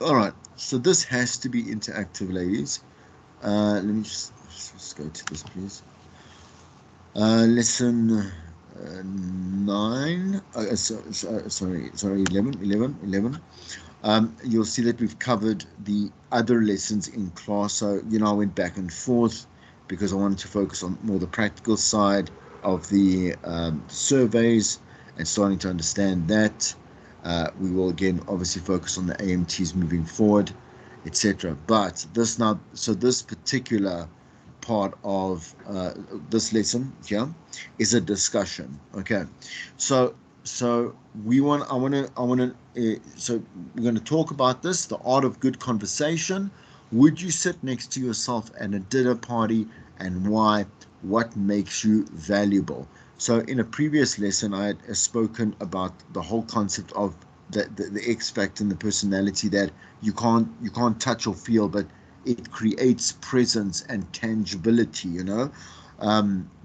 All right. So this has to be interactive, ladies. Let me just go to this, please. Lesson 9. Sorry, 11. You'll see that we've covered the other lessons in class. So, I went back and forth because I wanted to focus on more the practical side of the surveys and starting to understand that. We will again obviously focus on the AMTs moving forward, etc. But this particular part of this lesson here is a discussion. Okay, so so so we're going to talk about this, the art of good conversation. Would you sit next to yourself at a dinner party, and why? What makes you valuable? So in a previous lesson I had spoken about the whole concept of the X factor and the personality, that you can't touch or feel, but it creates presence and tangibility,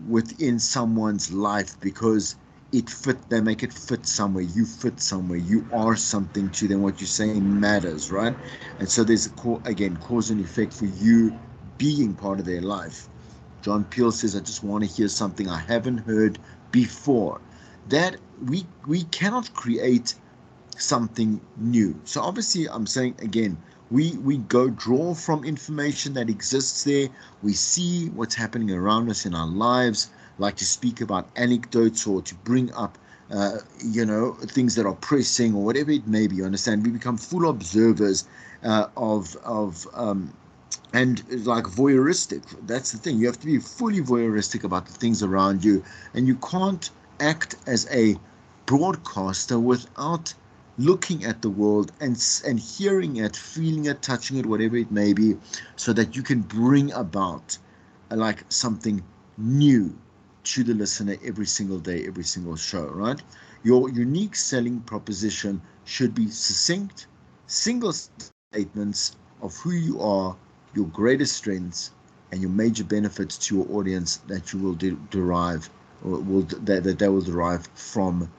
within someone's life, because they make it fit somewhere. You fit somewhere. You are something to them. What you're saying matters, right? And so there's again cause and effect for you being part of their life. John Peel says, I just want to hear something I haven't heard before. That we cannot create something new. So obviously, I'm saying again, we go draw from information that exists there. We see what's happening around us in our lives, like to speak about anecdotes or to bring up, things that are pressing or whatever it may be. You understand? We become full observers of and like voyeuristic. That's the thing. You have to be fully voyeuristic about the things around you, and you can't act as a broadcaster without looking at the world and hearing it, feeling it, touching it, whatever it may be, so that you can bring about like something new to the listener every single day, every single show, right? Your unique selling proposition should be succinct, single statements of who you are, your greatest strengths, and your major benefits to your audience that you will derive, or that they will derive from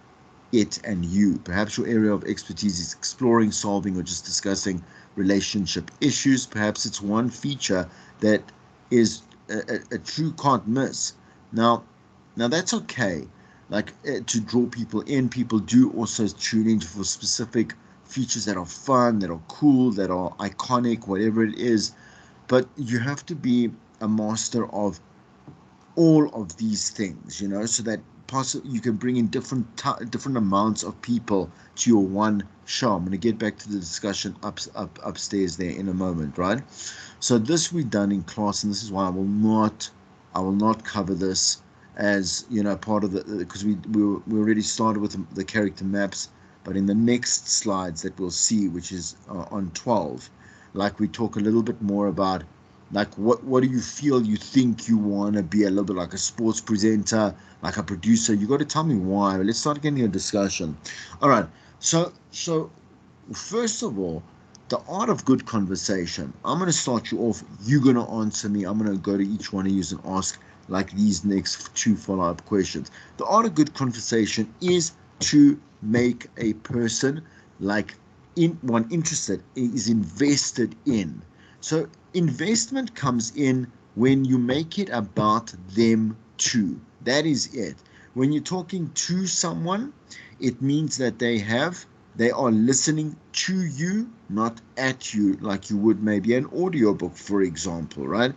it and you. Perhaps your area of expertise is exploring, solving, or just discussing relationship issues. Perhaps it's one feature that is a true can't miss. Now, now that's okay. Like to draw people in, people do also tune in for specific features that are fun, that are cool, that are iconic, whatever it is. But you have to be a master of all of these things, so that you can bring in different amounts of people to your one show. I'm going to get back to the discussion upstairs there in a moment, right? So this we've done in class, and this is why I will not cover this as part of the, because we already started with the character maps. But in the next slides that we'll see, which is on 12, like we talk a little bit more about, like what do you feel, you think you want to be a little bit like a sports presenter, like a producer. You got to tell me why. Let's start getting a discussion. All right. So first of all, the art of good conversation. I'm going to start you off. You're going to answer me. I'm going to go to each one of you and ask like these next two follow-up questions. The art of good conversation is to make a person like interested, is invested in. So investment comes in when you make it about them too. That is it. When you're talking to someone, it means that they are listening to you, not at you, like you would maybe an audiobook, for example, right?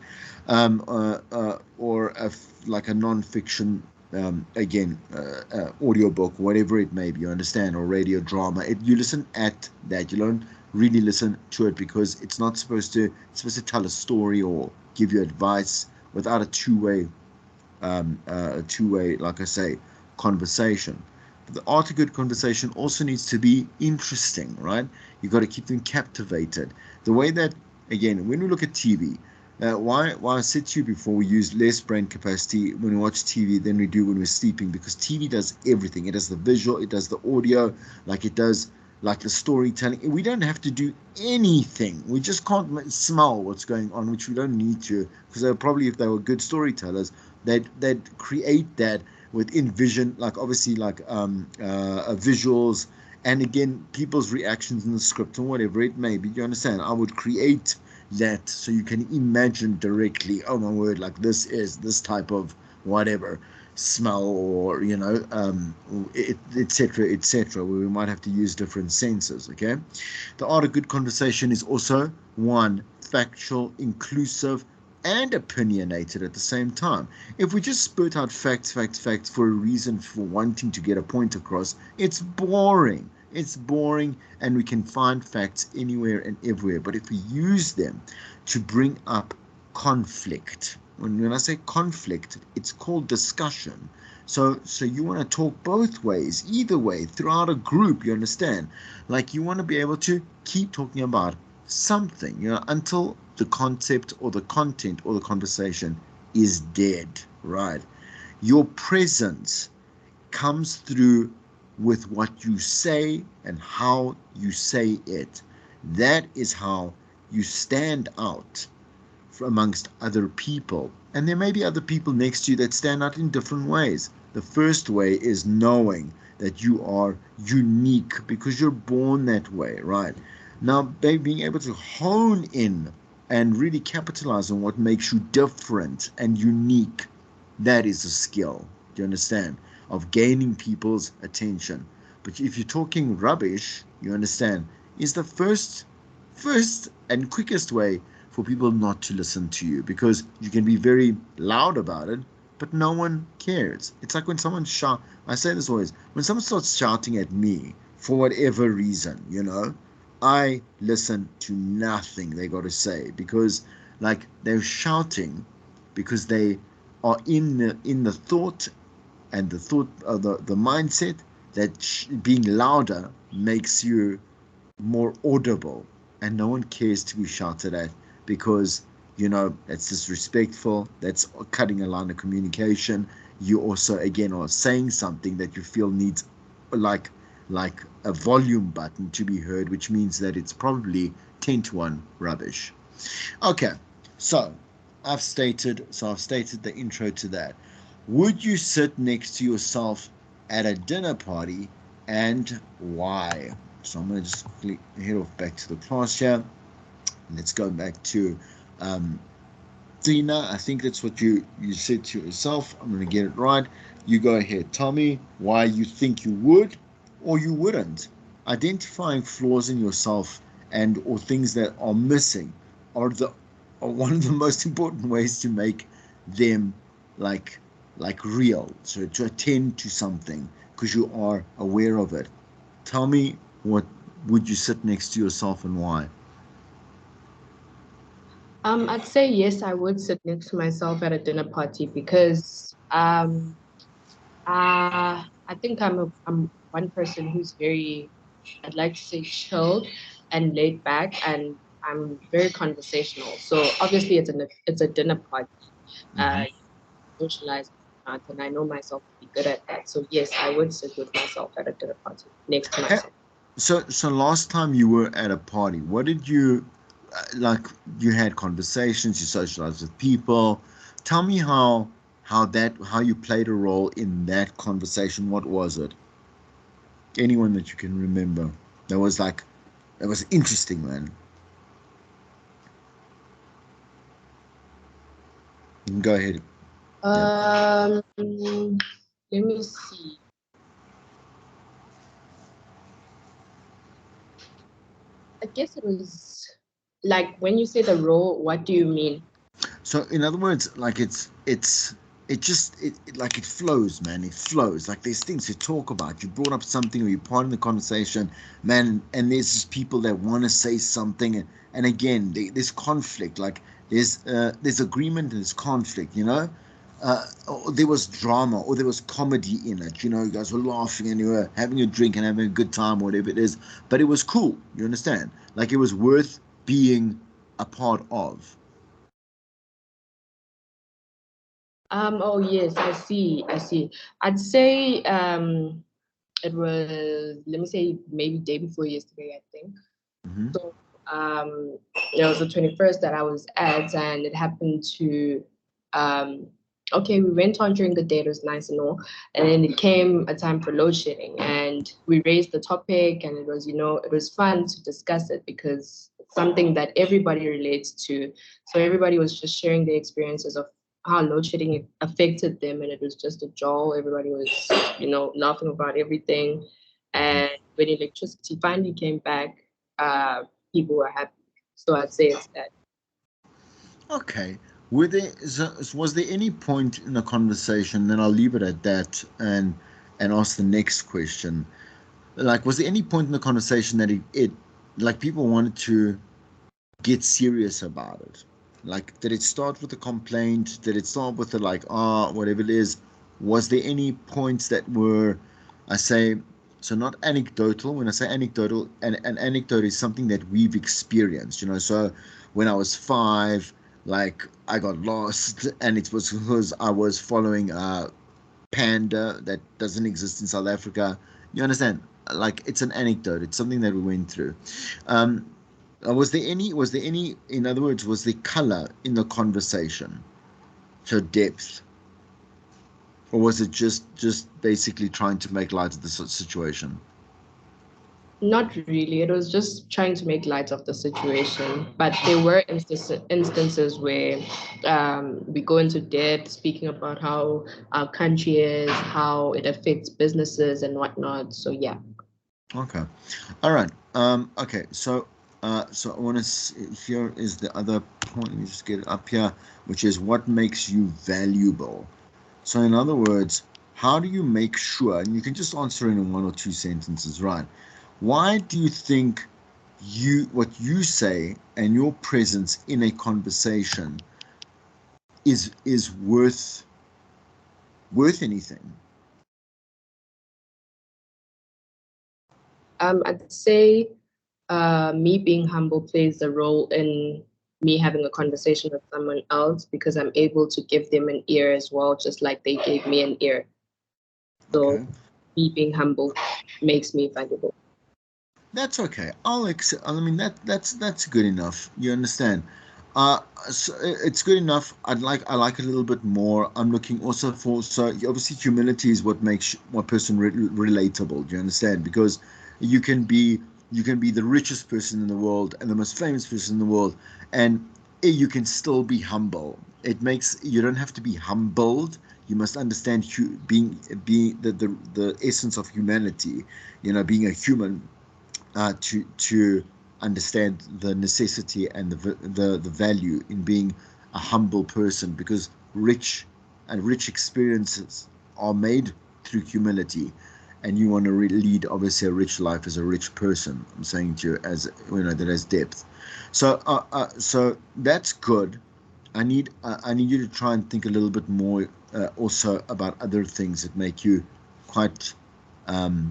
Or like a non-fiction, audiobook, whatever it may be, you understand, or radio drama. You listen at that. You don't really listen to it, because it's supposed to tell a story or give you advice without a two-way, like I say, conversation. But the art of good conversation also needs to be interesting, right? You got to keep them captivated. The way that, again, when we look at TV, why I said to you before, we use less brain capacity when we watch TV than we do when we're sleeping, because TV does everything. It does the visual, it does the audio, like it does like the storytelling. We don't have to do anything. We just can't smell what's going on, which we don't need to, because they're probably, if they were good storytellers, they'd create that within vision, like obviously like visuals And again, people's reactions in the script or whatever it may be, you understand, I would create that so you can imagine directly, oh my word, like this is this type of whatever smell, or etc., etc., where we might have to use different senses. Okay, the art of good conversation is also one, factual, inclusive, and opinionated at the same time. If we just spurt out facts, facts, facts for a reason, for wanting to get a point across, it's boring. It's boring, and we can find facts anywhere and everywhere. But if we use them to bring up conflict, when I say conflict, it's called discussion. So you want to talk both ways, either way, throughout a group, you understand? Like, you want to be able to keep talking about something, until the concept or the content or the conversation is dead, right? Your presence comes through with what you say and how you say it. That is how you stand out amongst other people. And there may be other people next to you that stand out in different ways. The first way is knowing that you are unique because you're born that way, right? Now, being able to hone in and really capitalize on what makes you different and unique, that is a skill. Do you understand? Of gaining people's attention. But if you're talking rubbish, you understand, is the first and quickest way for people not to listen to you, because you can be very loud about it, but no one cares. It's like when someone shout. I say this always, when someone starts shouting at me for whatever reason, I listen to nothing they got to say, because like they're shouting because they are in the thought, and the mindset that being louder makes you more audible, and no one cares to be shouted at, because that's disrespectful, that's cutting a line of communication. You also again are saying something that you feel needs, like like a volume button to be heard, which means that it's probably 10 to 1 rubbish. Okay, so I've stated the intro to that. Would you sit next to yourself at a dinner party, and why? So I'm going to just head off back to the class here. Let's go back to Tina. I think that's what you said to yourself. I'm going to get it right. You go ahead. Tell me why you think you would or you wouldn't. Identifying flaws in yourself and or things that are missing are the are one of the most important ways to make them like real. So to attend to something because you are aware of it. Tell me, what would you sit next to yourself and why? I'd say yes, I would sit next to myself at a dinner party because I think I'm one person who's very, I'd like to say, chilled and laid back, and I'm very conversational. So obviously it's a dinner party. Mm-hmm. You socialize, and I know myself to be good at that. So yes, I would sit with myself at a dinner party next to myself. So last time you were at a party, what did you like? You had conversations, you socialized with people. Tell me how you played a role in that conversation. What was it? Anyone that you can remember that was interesting, man. You can go ahead. Yep. Let me see. I guess it was like when you say the role, what do you mean? So in other words, like it flows, man. It flows. Like there's things to talk about. You brought up something, or you're part of the conversation, man. And there's just people that want to say something, and again, there's conflict. Like there's agreement and there's conflict. Or there was drama or there was comedy in it. You guys were laughing and you were having a drink and having a good time, whatever it is. But it was cool. You understand? Like it was worth being a part of. Oh yes, I see. I see. I'd say it was, let me say, maybe day before yesterday, I think. Mm-hmm. So it was the 21st that I was at, and it happened to um okay, we went on during the day, it was nice and all. And then it came a time for load shedding, and we raised the topic, and it was, it was fun to discuss it because it's something that everybody relates to. So everybody was just sharing their experiences of how load shedding affected them, and it was just a joy. Everybody was, laughing about everything. And when electricity finally came back, uh, people were happy. So I'd say it's that. Okay. Was there any point in the conversation, then I'll leave it at that and ask the next question. Like, was there any point in the conversation that it like people wanted to get serious about it? Like, did it start with a complaint? Did it start with the like, whatever it is? Was there any points that were, I say, so not anecdotal? When I say anecdotal, an anecdote is something that we've experienced, So when I was 5, like I got lost, and it was because I was following a panda that doesn't exist in South Africa. You understand? Like it's an anecdote. It's something that we went through. Um, was there any, in other words, was there color in the conversation? So depth, or was it just basically trying to make light of the situation? Not really. It was just trying to make light of the situation. But there were instances where we go into depth, speaking about how our country is, how it affects businesses and whatnot. So yeah. Okay. All right. Okay. So I want to. Here is the other point. Let me just get it up here, which is what makes you valuable. So, in other words, how do you make sure? And you can just answer in one or two sentences, right? Why do you think what you say and your presence in a conversation is worth anything? I'd say me being humble plays a role in me having a conversation with someone else because I'm able to give them an ear as well, just like they gave me an ear. So Okay. me being humble makes me valuable. That's okay. I'll accept. I mean that's good enough. You understand? So it's good enough. I like a little bit more. I'm looking also for so obviously humility is what makes one person relatable. Do you understand? Because you can be you can be the richest person in the world and the most famous person in the world, and you can still be humble. It makes you don't have to be humbled. You must understand being the essence of humanity. Being a human to understand the necessity and the value in being a humble person because rich experiences are made through humility, and you want to lead obviously a rich life as a rich person. I'm saying to you as that has depth. So that's good. I need you to try and think a little bit more also about other things that make you quite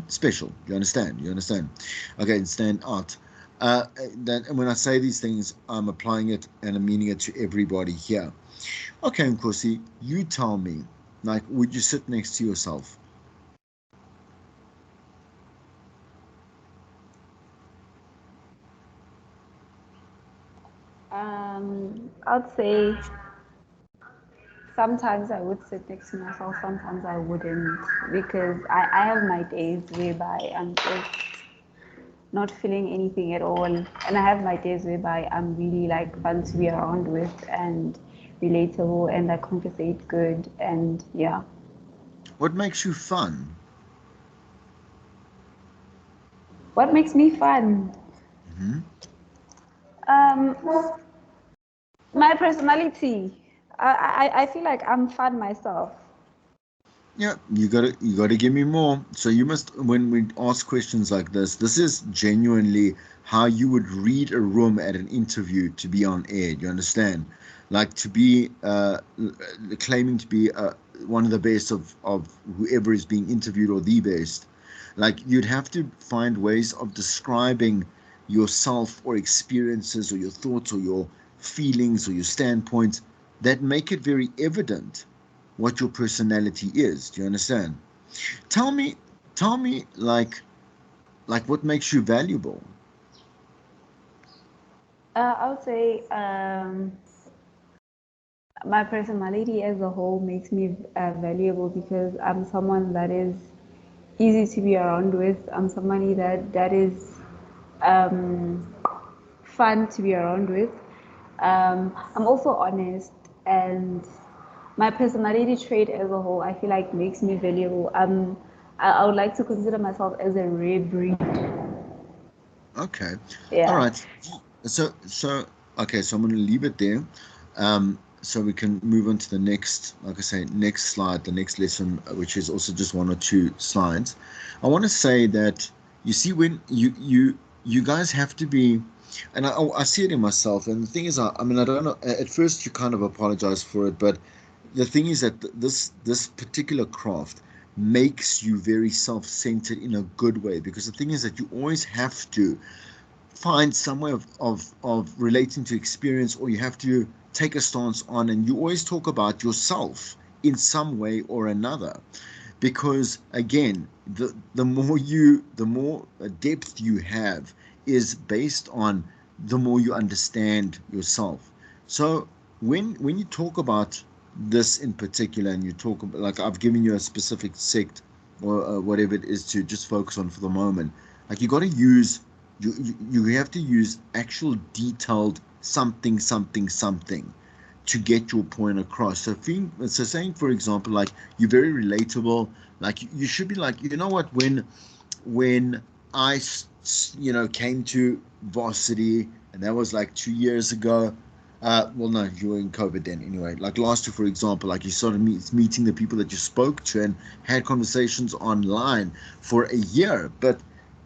special. You understand? You understand? Okay, stand out. Then when I say these things, I'm applying it and I'm meaning it to everybody here. Okay, Nkosi, you tell me, like, would you sit next to yourself? I'd say sometimes I would sit next to myself, sometimes I wouldn't, because I have my days whereby I'm just not feeling anything at all, and I have my days whereby I'm really like fun to be around with and relatable and I conversate good and yeah. What makes you fun? What makes me fun? Hmm. Um, my personality. I feel like I'm fun myself. Yeah, you gotta give me more. So you must when we ask questions like this is genuinely how you would read a room at an interview to be on air. You understand? Like to be claiming to be one of the best of whoever is being interviewed or the best. Like you'd have to find ways of describing yourself or experiences or your thoughts or your feelings or your standpoints that make it very evident what your personality is. Do you understand? Tell me, tell me, like what makes you valuable. I would say my personality as a whole makes me valuable because I'm someone that is easy to be around with. I'm somebody that is um, fun to be around with. I'm also honest, and my personality trait as a whole, I feel like makes me valuable. I would like to consider myself as a rare breed. Okay. All Yeah. right. So okay, so I'm going to leave it there. So we can move on to the next, like I say, next slide, the next lesson, which is also just one or two slides. I want to say that you see when you guys have to be, and I see it in myself. And the thing is, I mean, I don't know. At first, you kind of apologize for it, but the thing is that this particular craft makes you very self-centered in a good way, because the thing is that you always have to find some way of relating to experience, or you have to take a stance on, and you always talk about yourself in some way or another, because again, the more depth you have is based on the more you understand yourself. So when you talk about this in particular, and you talk about, like, I've given you a specific sect, or whatever it is, to just focus on for the moment, like, you got to use, you have to use actual detailed something to get your point across. So saying, for example, like, you're very relatable. Like, you should be like, you know what, when I came to varsity, and that was like 2 years ago. Well, no, you were in COVID then anyway. Like last year, for example, like, you started meeting the people that you spoke to and had conversations online for a year. But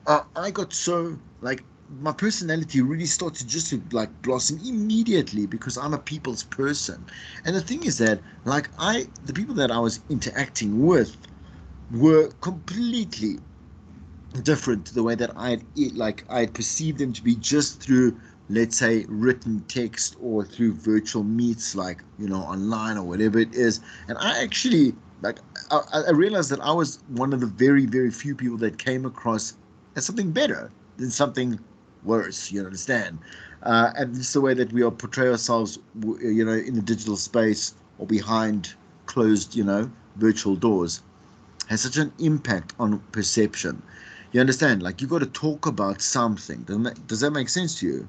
I got so, like, my personality really started just to like blossom immediately, because I'm a people's person. And the thing is that, like, the people that I was interacting with were completely different to the way that I had perceived them to be, just through, let's say, written text, or through virtual meets, like, online, or whatever it is. And I actually, like, I realized that I was one of the very, very few people that came across as something better than something worse. You understand? And it's the way that we all portray ourselves, in the digital space, or behind closed, virtual doors, has such an impact on perception. You understand? Like, you got to talk about something. Does that make sense to you?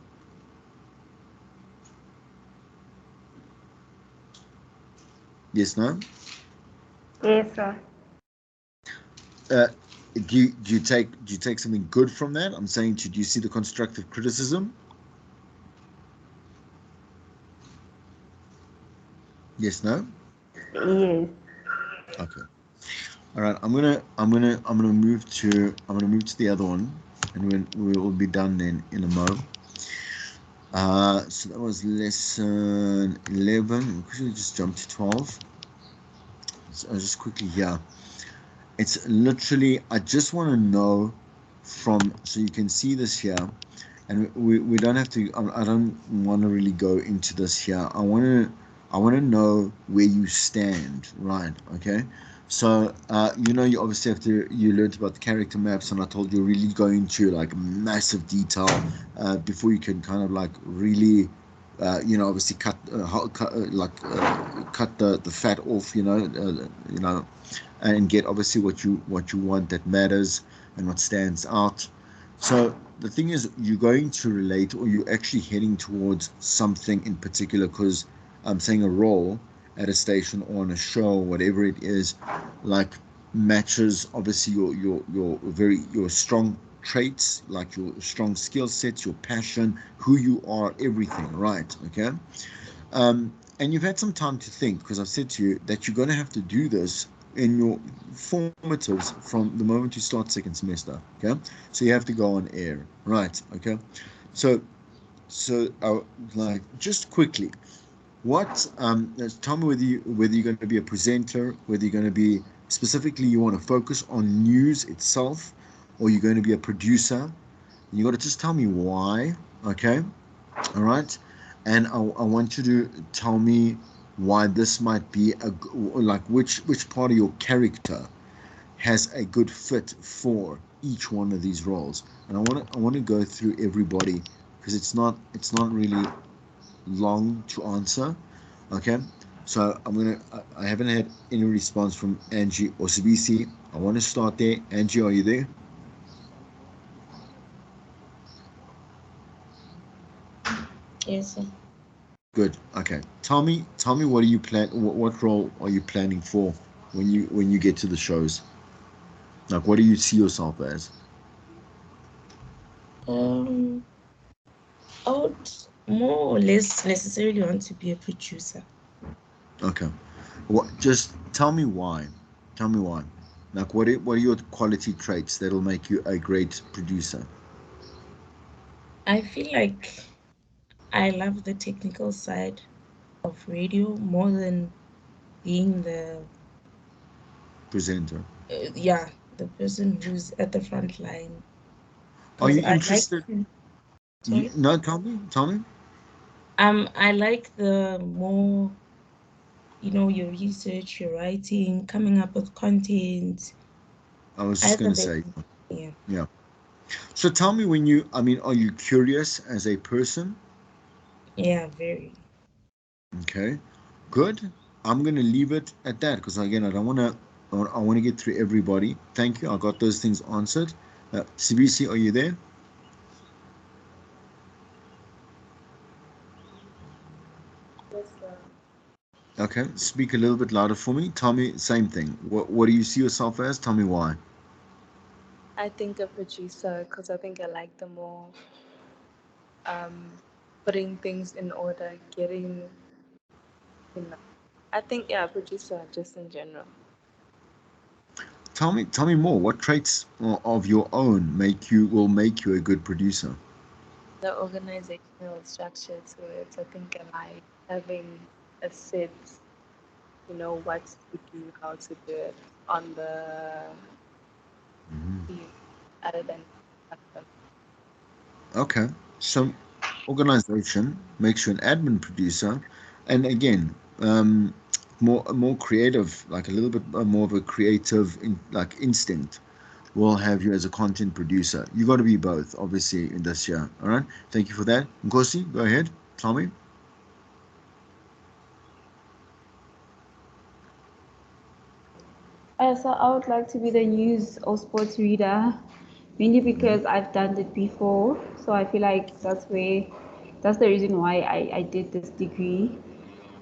Yes, no? Yes, sir. Uh, do you take something good from that? I'm saying, do you see the constructive criticism? Yes, no? Yes. Okay. All right. I'm gonna move to the other one, and we will be done then in a mo. So that was lesson 11. We could just jump to 12. So I'll just quickly here. It's literally, I just want to know so you can see this here, and we don't have to, I don't want to really go into this here. I want to know where you stand, right? Okay. So, you obviously you learned about the character maps, and I told you really go into like massive detail before you can kind of like really, obviously cut the fat off, and get obviously what you want, that matters and what stands out. So the thing is, you're going to relate, or you're actually heading towards something in particular, because I'm saying a role at a station or on a show, whatever it is, like, matches obviously your strong traits, like your strong skill sets, your passion, who you are, everything, right? Okay. And you've had some time to think, because I've said to you that you're going to have to do this in your formatives from the moment you start second semester. Okay, so you have to go on air, right? Okay, so like, just quickly, tell me whether you're going to be a presenter, whether you're going to be, specifically, you want to focus on news itself, or you're going to be a producer. You got to just tell me why. Okay. All right. And I want you to tell me why this might be like, which part of your character has a good fit for each one of these roles. And I want to go through everybody, because it's not really long to answer. Okay. So I haven't had any response from Angie or CBC. I want to start there. Angie, are you there? Yes, sir. Good. Okay. Tell me what do you plan, what role are you planning for when you get to the shows? Like what do you see yourself as? Um, I would more or less necessarily want to be a producer. Okay. What just tell me why. Tell me why. Like what are your quality traits that'll make you a great producer? I feel like I love the technical side of radio more than being the Presenter. yeah, the person who's at the front line. Are Because you I like interested? sorry. No, tell me. Tell me. I like the more, your research, your writing, coming up with content. I was just Either gonna that, say, yeah, yeah. So tell me are you curious as a person? yeah, very. Okay, good. I'm gonna leave it at that because again, I don't want to. I want to get through everybody. Thank you. I got those things answered. CBC, are you there? Yes, sir. Okay, speak a little bit louder for me. Tell me same thing. What do you see yourself as? Tell me why. I think a producer because I think I like the more um, putting things in order, getting, you know. I think, yeah, producer just in general. Tell me more. What traits of your own will make you a good producer? The organizational structure to it, I think I like having a set, what to do, how to do it on the Mhm. team other than custom. Okay, so organization makes you an admin producer, and again, more creative, like a little bit more of a creative like instinct will have you as a content producer. You got to be both, obviously, in this year. All right. Thank you for that. Nkosi, go ahead. Tell me. So I would like to be the news or sports reader, mainly because I've done it before. So I feel like that's the reason why I did this degree.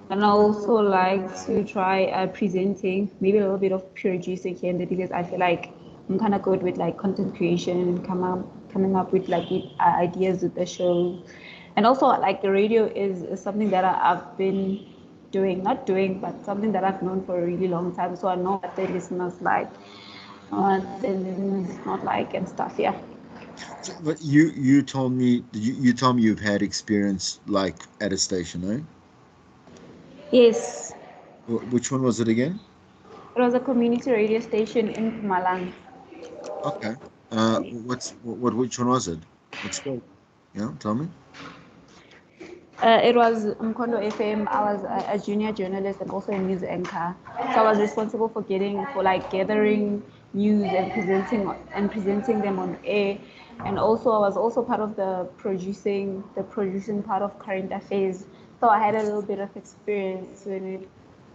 And I also like to try presenting, maybe a little bit of producing here and there because I feel like I'm kind of good with like content creation and coming up with like ideas with the show. And also like the radio is something that I've been doing, not doing, but something that I've known for a really long time. So I know what the listeners like, what the listeners not like and stuff. Yeah. So, but you told me you told me you've had experience like at a station, eh? Yes. Which one was it again? It was a community radio station in Pumalang. Okay. Which one was it? What's called? Yeah, tell me. It was Mkondo FM. I was a junior journalist and also a news anchor. So I was responsible for like gathering news and presenting them on air. And also I was also part of the producing part of current affairs. So I had a little bit of experience when it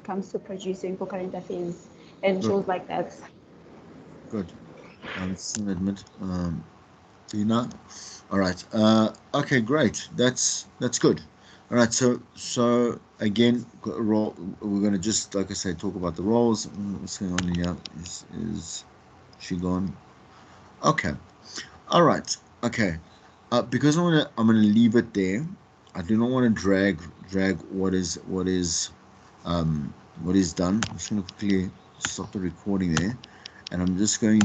comes to producing for current affairs and Good, shows like that. good. Let's admit. Tina. All right. Okay, great. That's good. All right. So again, role. We're gonna just like I said, talk about the roles. What's going on here? Is she gone? Okay. All right. Okay. Because I'm gonna leave it there. I do not want to drag um what is done. I'm just gonna quickly stop the recording there, and I'm just going